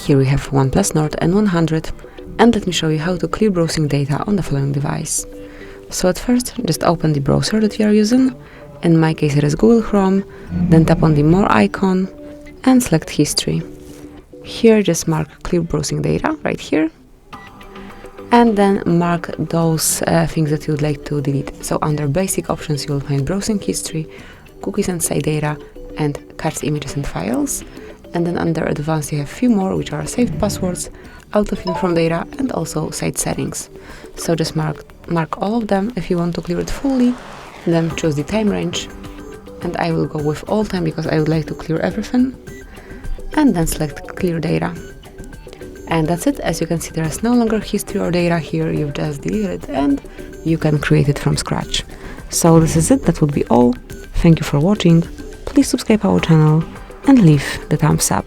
Here we have OnePlus Nord N100, and let me show you how to clear browsing data on the following device. So at first, just open the browser that you are using. In my case it is Google Chrome, then tap on the More icon and select History. Here just mark Clear Browsing Data right here, and then mark those things that you would like to delete. So under Basic Options you will find Browsing History, Cookies and Site Data, and Cards, Images and Files. And then under Advanced you have a few more, which are Saved Passwords, Autofill from Data, and also Site Settings. So just mark all of them if you want to clear it fully, then choose the time range, and I will go with all time because I would like to clear everything, and then select Clear Data. And that's it. As you can see, there is no longer history or data here, you've just deleted it and you can create it from scratch. So this is it, that would be all. Thank you for watching, please subscribe our channel and leave the thumbs up.